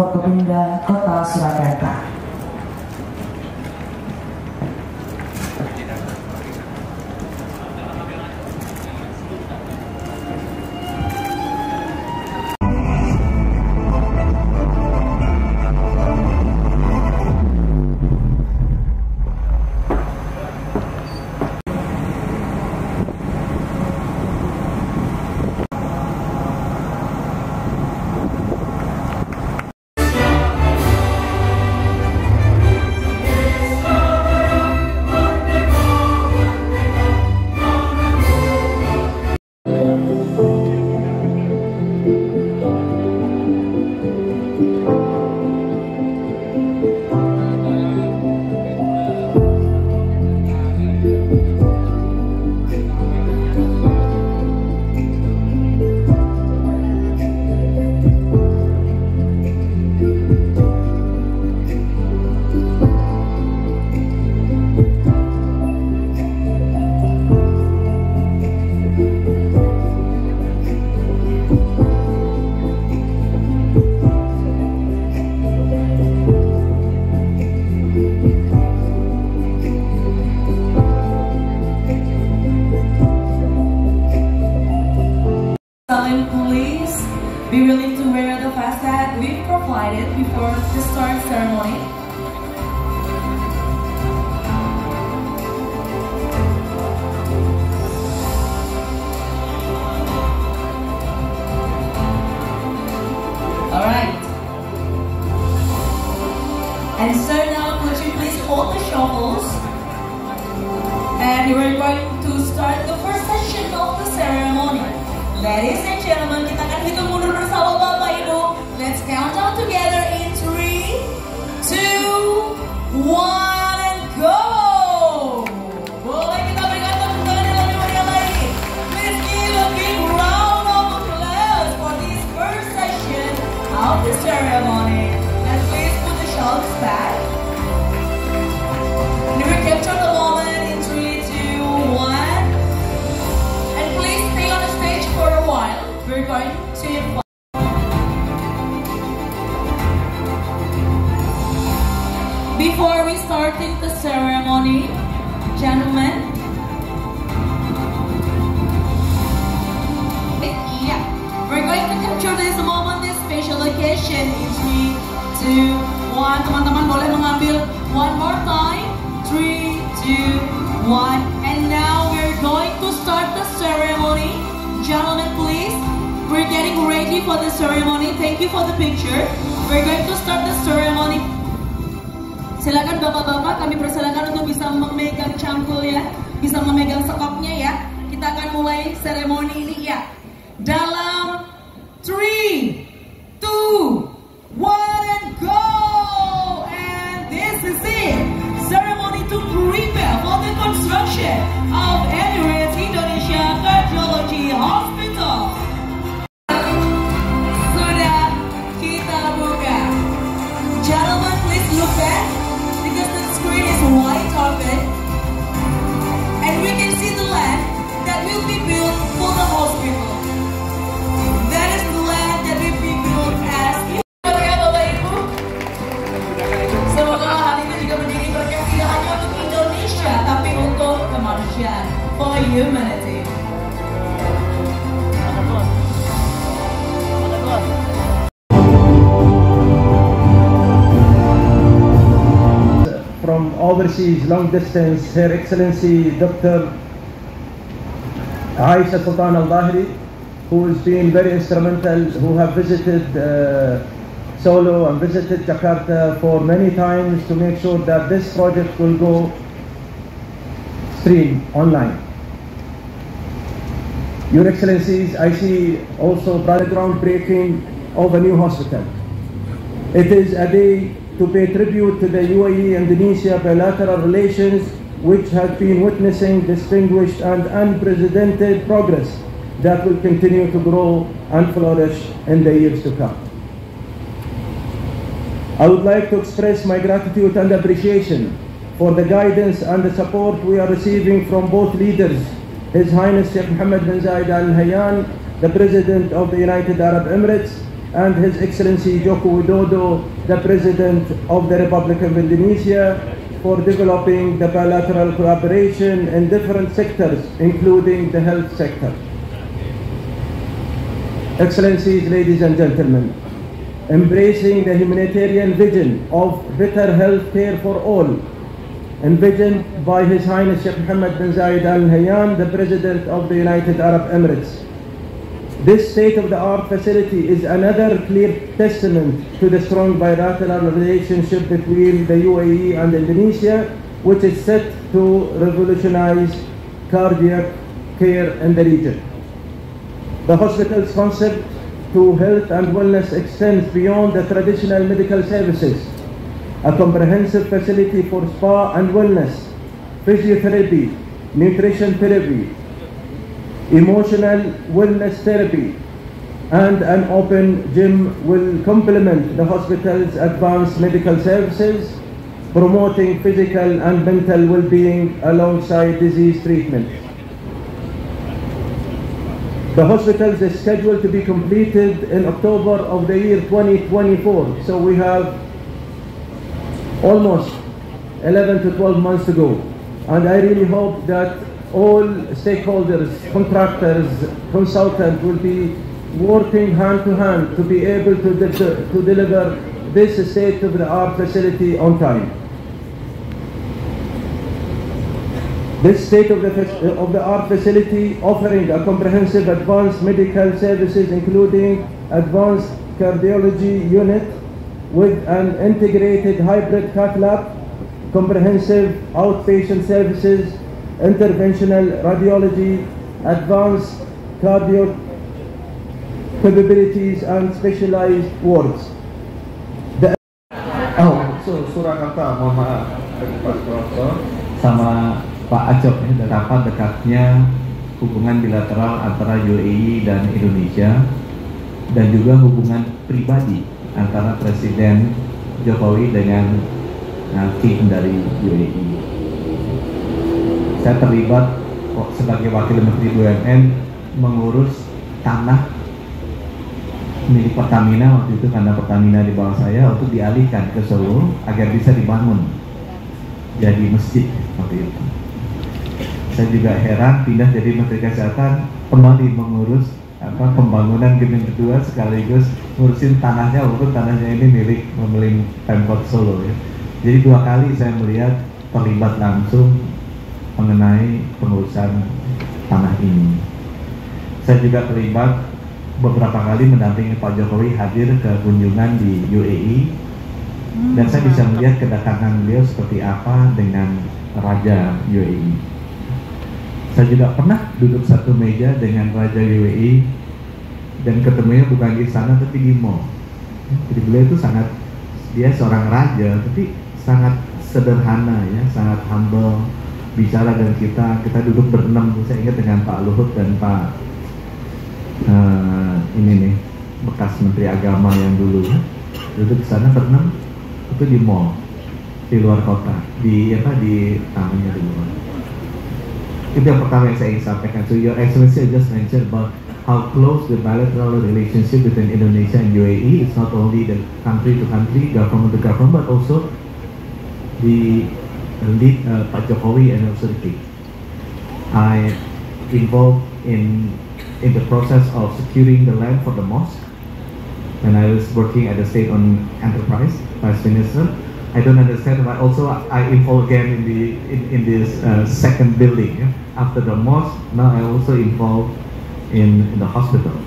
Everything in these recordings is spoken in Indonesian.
Pondok Indah, Kota Surakarta. Please be willing to wear the fast hat we've provided before the start ceremony. Alright. And so now could you please hold the shovels? And we're going to start the first session of the ceremony. Ladies and gentlemen, kita akan hitung mundur bersama Bapak Ibu. Let's count down together in 3, 2, 1, and go! Boleh kita berikan tepuk tangan yang lebih meriah lagi. Please give a big round of applause for this first session of the ceremony. And please put the shawls back. And we capture the moment in 3, 2, 1. And please stay on the stage for a while. We're going to invite. Before we starting the ceremony, gentlemen. Yeah, we're going to capture this moment, this special occasion in 3, 2, 1. Teman-teman boleh mengambil one more time. 3, 2, 1. And now we're going to start the ceremony. Gentlemen, please. We're getting ready for the ceremony. Thank you for the picture. We're going to start the ceremony. Silakan bapak-bapak, kami persilakan untuk bisa memegang cangkul ya, bisa memegang sekopnya ya. Kita akan mulai seremoni ini ya. Dalam 3, 2, 1 and go! And this is it. Ceremony to prepare for the construction of Emirates Indonesia Cardiology Hospital. Sudah kita buka. Gentlemen, please look back because the screen is wide open and we can see the land that will be built for the hospital. That is the land that will be built as Bapak Ibu. Semoga hal ini juga menjadi berkat tidak hanya untuk Indonesia tapi untuk kemanusiaan, for humanity. From overseas, long distance, Her Excellency Dr. Aisha Sultan Al-Bahri, who has been very instrumental, who have visited Solo and visited Jakarta for many times to make sure that this project will go stream online. Your Excellencies, I see also groundbreaking of a new hospital. It is a day to pay tribute to the UAE-Indonesia bilateral relations, which has been witnessing distinguished and unprecedented progress that will continue to grow and flourish in the years to come. I would like to express my gratitude and appreciation for the guidance and the support we are receiving from both leaders, His Highness Sheikh Mohammed bin Zayed Al Nahyan, the President of the United Arab Emirates, and His Excellency Joko Widodo, the President of the Republic of Indonesia, for developing the bilateral collaboration in different sectors, including the health sector. Excellencies, ladies and gentlemen, embracing the humanitarian vision of better health care for all, envisioned by His Highness Sheikh Mohammed bin Zayed Al Nahyan, the President of the United Arab Emirates. This state-of-the-art facility is another clear testament to the strong bilateral relationship between the UAE and Indonesia, which is set to revolutionize cardiac care in the region. The hospital's concept to health and wellness extends beyond the traditional medical services. A comprehensive facility for spa and wellness, physiotherapy, nutrition therapy, emotional wellness therapy, and an open gym will complement the hospital's advanced medical services, promoting physical and mental well-being alongside disease treatment. The hospital is scheduled to be completed in October of the year 2024, so we have almost 11 to 12 months to go. And I really hope that all stakeholders, contractors, consultants will be working hand to hand to be able to deliver this state-of-the-art facility on time. This state-of-the-art facility offering a comprehensive advanced medical services including advanced cardiology unit with an integrated hybrid cath lab, comprehensive outpatient services, interventional radiology, advanced cardio capabilities and specialized wards. Surakarta, mohon maaf, Pak Profesor sama Pak Acok ini betapa dekatnya hubungan bilateral antara UAE dan Indonesia dan juga hubungan pribadi antara Presiden Jokowi dengan King dari UAE. Saya terlibat sebagai Wakil Menteri BUMN mengurus tanah milik Pertamina waktu itu karena Pertamina di bawah saya untuk dialihkan ke Solo agar bisa dibangun jadi masjid waktu itu. Saya juga heran pindah jadi Menteri Kesehatan kembali mengurus pembangunan gedung kedua sekaligus ngurusin tanahnya walaupun tanahnya ini milik Pemkot Solo ya. Jadi dua kali saya melihat terlibat langsung mengenai pengurusan tanah ini. Saya juga terlibat beberapa kali mendampingi Pak Jokowi hadir ke kunjungan di UAE dan saya bisa melihat kedatangan beliau seperti apa dengan Raja UAE. Saya juga pernah duduk satu meja dengan Raja UAE dan ketemunya bukan di sana tapi di mall. Jadi beliau itu dia seorang raja tapi sangat sederhana ya, sangat humble, bicara dengan kita duduk berenam. Saya ingat dengan Pak Luhut dan Pak ini nih bekas Menteri Agama yang dulu ya, duduk di sana berenam itu di mall di luar kota di namanya di luar. Itu yang pertama yang saya ingin sampaikan. So Your Excellency just mentioned about how close the bilateral relationship between Indonesia and UAE. It's not only the country to country, government to government, but also the lead Pak Jokowi and also the King. I involved in the process of securing the land for the mosque when I was working at the state-owned enterprise, Vice Minister. I don't understand why. Also, I involved again in this second building yeah? After the mosque. Now I also involved in the hospital.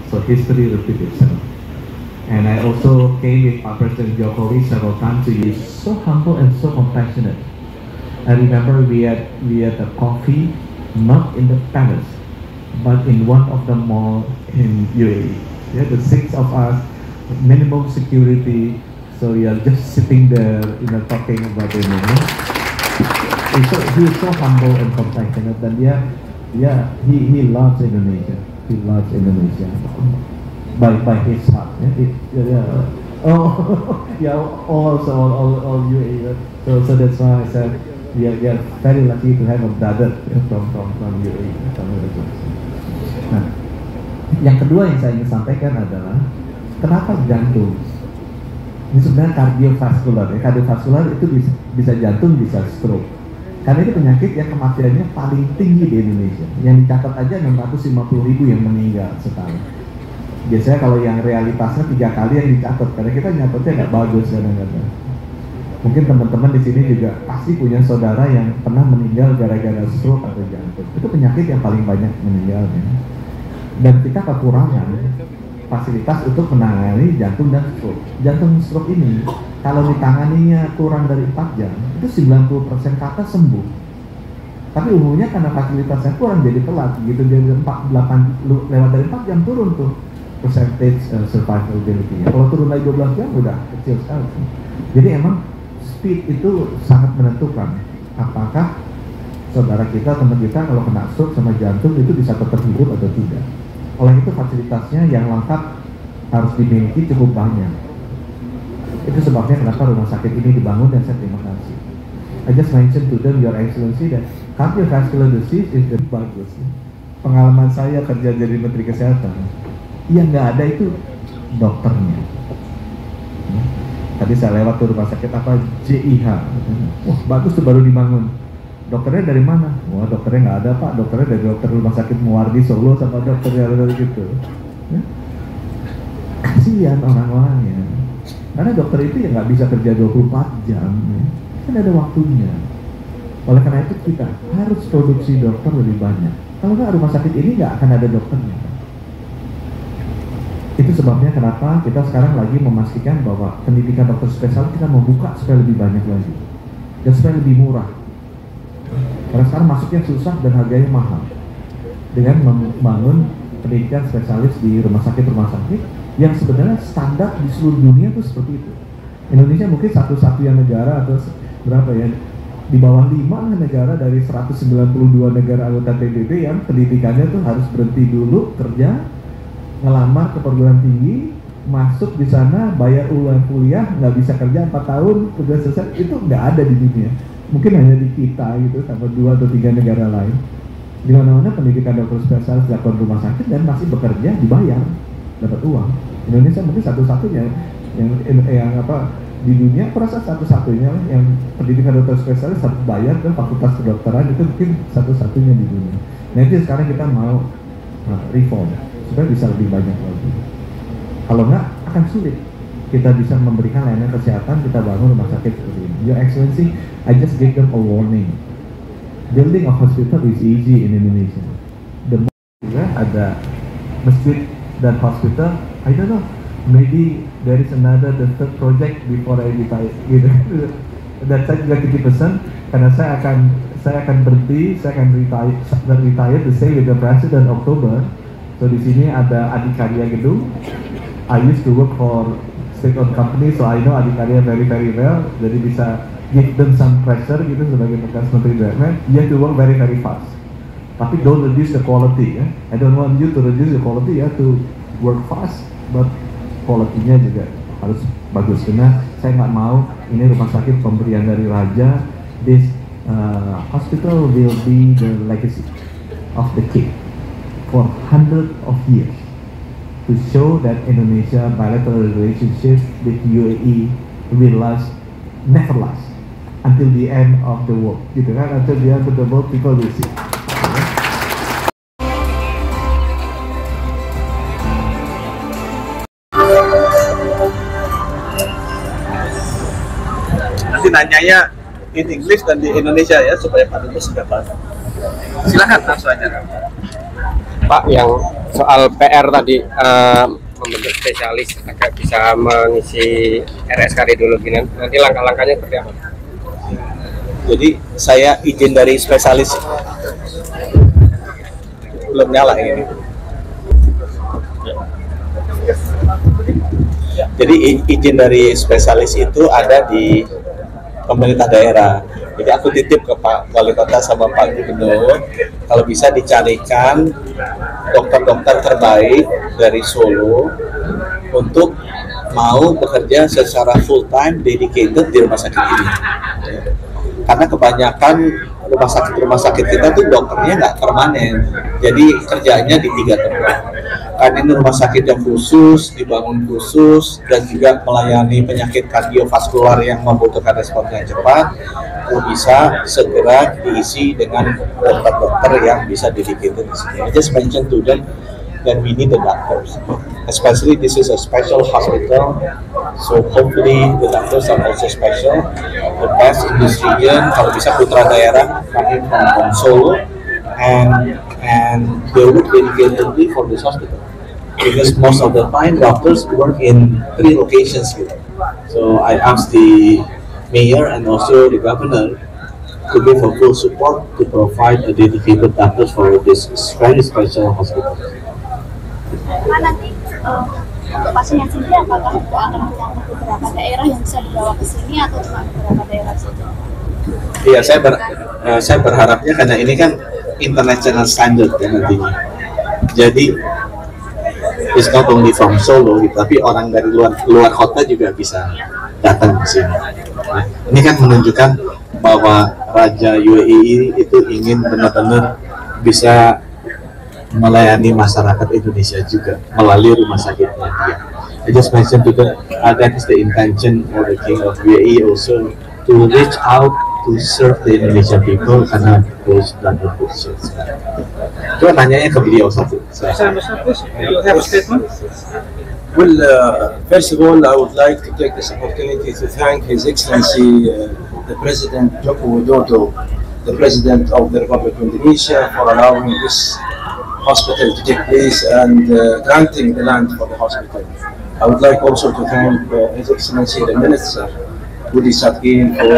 So history repeats itself. And I also came with President Jokowi several times to use. So humble and so compassionate. I remember we had a coffee not in the palace, but in one of the mall in UAE. Yeah, the six of us, minimum security. So we are just sitting there, talking about it. He is so humble and compassionate, and he loves Indonesia. He loves Indonesia by his heart. All UAE. So that's why I said we are very lucky to have a brother from UAE. Nah, yang kedua yang saya ingin sampaikan adalah Kenapa jantung? Ini sebenarnya kardiovaskular. Kardiovaskular itu bisa jantung, bisa stroke. Karena itu penyakit yang kematiannya paling tinggi di Indonesia. Yang dicatat aja 650.000 yang meninggal setahun. Biasanya kalau yang realitasnya 3 kali yang dicatat, karena kita nyatetnya nggak bagus kadang-kadang. Mungkin teman-teman di sini juga pasti punya saudara yang pernah meninggal gara-gara stroke atau jantung. Itu penyakit yang paling banyak meninggalnya. Dan kita kekurangan fasilitas untuk menangani jantung dan stroke. Jantung stroke ini kalau ditanganinya kurang dari 4 jam, itu 90% kata sembuh. Tapi umumnya karena fasilitasnya kurang jadi telat, gitu jadi 8 lewat dari 4 jam turun tuh percentage survivability. Kalau turun lagi 12 jam udah kecil sekali. Jadi emang speed itu sangat menentukan apakah saudara kita, teman kita kalau kena stroke sama jantung itu bisa tetap hidup atau tidak. Oleh itu fasilitasnya yang lengkap harus dimiliki cukup banyak. Itu sebabnya kenapa rumah sakit ini dibangun dan saya terima kasih. I just mentioned to them, Your Excellency, that cardiovascular disease is very bagus. Pengalaman saya kerja jadi Menteri Kesehatan, yang nggak ada itu dokternya. Tadi saya lewat ke rumah sakit apa JIH, wah bagus tuh baru dibangun. Dokternya dari mana? Wah dokternya nggak ada pak, dokternya dari dokter rumah sakit Muwardi Solo sama dokternya dari gitu. Kasihan orang-orangnya, karena dokter itu ya nggak bisa kerja 24 jam, kan ada waktunya. Oleh karena itu kita harus produksi dokter lebih banyak. Kalau nggak rumah sakit ini nggak akan ada dokternya. Itu sebabnya kenapa kita sekarang lagi memastikan bahwa pendidikan dokter spesialis kita membuka supaya lebih banyak lagi dan supaya lebih murah. Karena sekarang masuknya susah dan harganya mahal. Dengan membangun pendidikan spesialis di rumah sakit yang sebenarnya standar di seluruh dunia itu seperti itu. Indonesia mungkin satu-satunya negara atau berapa ya, di bawah 5 negara dari 192 negara anggota PBB yang pendidikannya tuh harus berhenti dulu kerja, ngelamar ke perguruan tinggi, masuk di sana, bayar ulang kuliah, nggak bisa kerja 4 tahun, kerja selesai, itu nggak ada di dunia. Mungkin hanya di kita gitu, sama 2 atau 3 negara lain. Di mana-mana pendidikan dokter spesialis dilakukan rumah sakit dan masih bekerja, dibayar, dapat uang. Indonesia mungkin satu-satunya yang apa di dunia, aku rasa satu-satunya yang pendidikan dokter spesialis harus bayar dan fakultas kedokteran itu mungkin satu-satunya di dunia. Nah itu sekarang kita mau reform supaya bisa lebih banyak lagi. Kalau enggak akan sulit kita bisa memberikan layanan kesehatan, kita bangun rumah sakit seperti ini. Your Excellency, I just gave them a warning. Building a hospital is easy in Indonesia. The more ada masjid dan hospital, I don't know, maybe there is another the third project before I retire. Gitu. Dan saya juga 70% karena saya akan berhenti, saya akan retire to stay with the President October. So di sini ada Adikarya gedung. I used to work for state-owned company, so I know Adikarya very very well. Jadi bisa give them some pressure gitu sebagai bekas Menteri BUMN. You have to work very very fast. Tapi don't reduce the quality ya. I don't want you to reduce the quality ya, to work fast, but quality-nya juga harus bagus. Karena saya nggak mau ini rumah sakit pemberian dari Raja. This hospital will be the legacy of the king for hundreds of years, to show that Indonesia bilateral relationship with UAE will never last until the end of the world, gitu kan? Until the end of the world, people will see. Nanti nanyanya in English dan di Indonesia ya, supaya Pak Dubes juga paham. Silakan langsung aja. Pak, yang soal PR tadi membentuk spesialis agar bisa mengisi RS kardiologi, nanti langkah-langkahnya seperti apa? Jadi saya izin dari spesialis, belum nyala ini. Jadi izin dari spesialis itu ada di pemerintah daerah. Jadi aku titip ke Pak Wali Kota sama Pak Gubernur, kalau bisa dicarikan dokter-dokter terbaik dari Solo untuk mau bekerja secara full time dedicated di rumah sakit ini. Karena kebanyakan rumah sakit kita tuh dokternya nggak permanen, jadi kerjanya di 3 tempat. Karena ini rumah sakit yang khusus, dibangun khusus, dan juga melayani penyakit kardiovaskular yang membutuhkan respons yang cepat, itu bisa segera diisi dengan dokter-dokter yang bisa dedicated di sini. I just mentioned to them that we need the doctors, especially this is a special hospital, so hopefully the doctors are also special, the best in this region. Kalau bisa putra daerah coming from Solo, and they work dedicatedly for this hospital. Because most of the time doctors work in 3 locations here. So I asked the mayor and also the governor to give a full support to provide a dedicated doctors for this very special hospital. Nanti untuk pasien yang sendiri apakah akan mencakup beberapa daerah yang bisa dibawa ke sini atau cuma beberapa daerah saja? Iya, saya berharapnya karena ini kan international standard ya nantinya. Jadi it's not only from Solo, tapi orang dari luar kota juga bisa datang ke sini. Nah, ini kan menunjukkan bahwa Raja UAE itu ingin benar-benar bisa melayani masyarakat Indonesia juga melalui rumah sakitnya dia. I just mentioned to them that is the intention of the King of UAE also to reach out to serve the Indonesian people karena those blood positions. Coba tanyanya ke beliau satu. You have a statement? Well, first of all, I would like to take this opportunity to thank His Excellency the President Joko Widodo, the President of the Republic of Indonesia, for allowing this hospital to take place and granting the land for the hospital. I would like also to thank His Excellency the Minister, Budi Satkin, for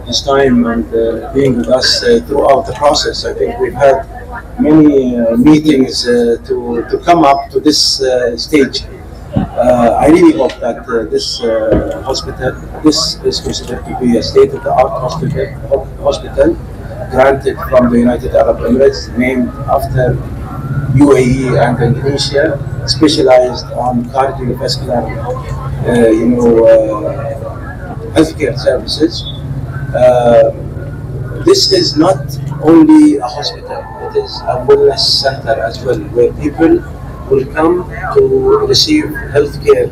his time and being with us throughout the process. I think we've had many meetings to come up to this stage. I really hope that this hospital, this is considered to be a state-of-the-art hospital, granted from the United Arab Emirates, named after UAE and Indonesia, specialized on cardiovascular, healthcare services. This is not only a hospital, it is a wellness center as well, where people will come to receive healthcare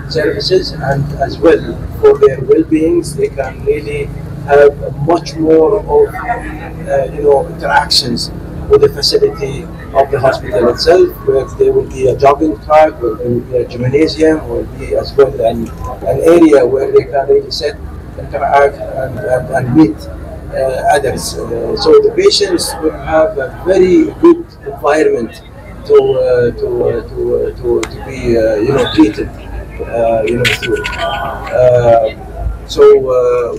services, and as well for their well-beings, they can really have much more of interactions with the facility of the hospital itself, where there will be a jogging track, there will be a gymnasium, will be as well an area where they can really sit, interact, and meet others. So the patients will have a very good environment to be treated through. So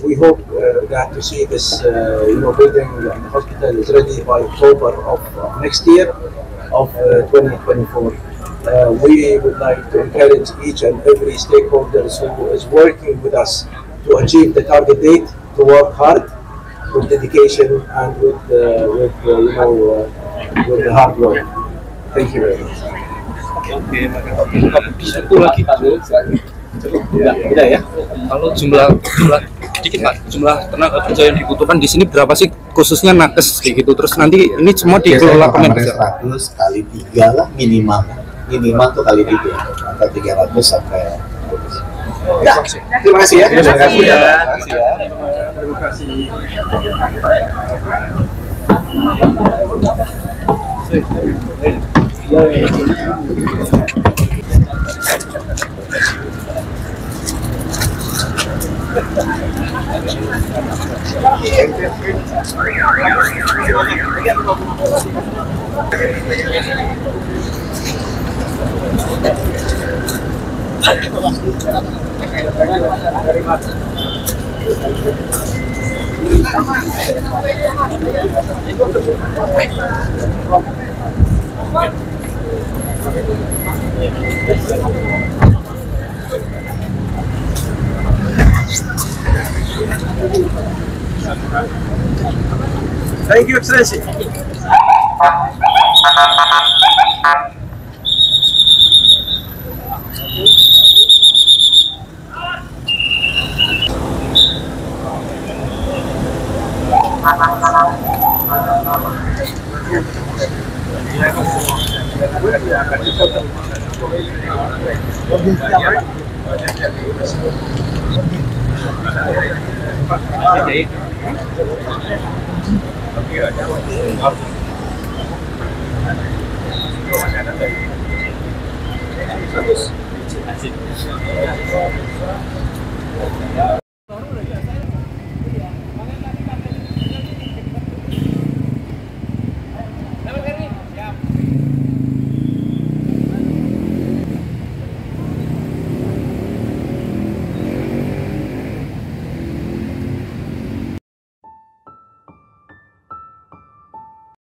we hope that to see this building and the hospital is ready by October of next year, of 2024. We would like to encourage each and every stakeholder who is working with us to achieve the target date, to work hard with dedication and with the hard work. Thank you very much. Satu lagi Pak, udah ya. Kalau jumlah sedikit Pak, jumlah tenaga kerja yang dibutuhkan di sini berapa sih, khususnya nakes kayak gitu. Terus nanti ini semua dikelola Kemenkes. 100 kali 3 lah minimal tuh kali 3 atau 300 sampai. Ya, terima kasih ya. Terima kasih ya. Terima kasih. Thank you, Excellency. Baru lagi.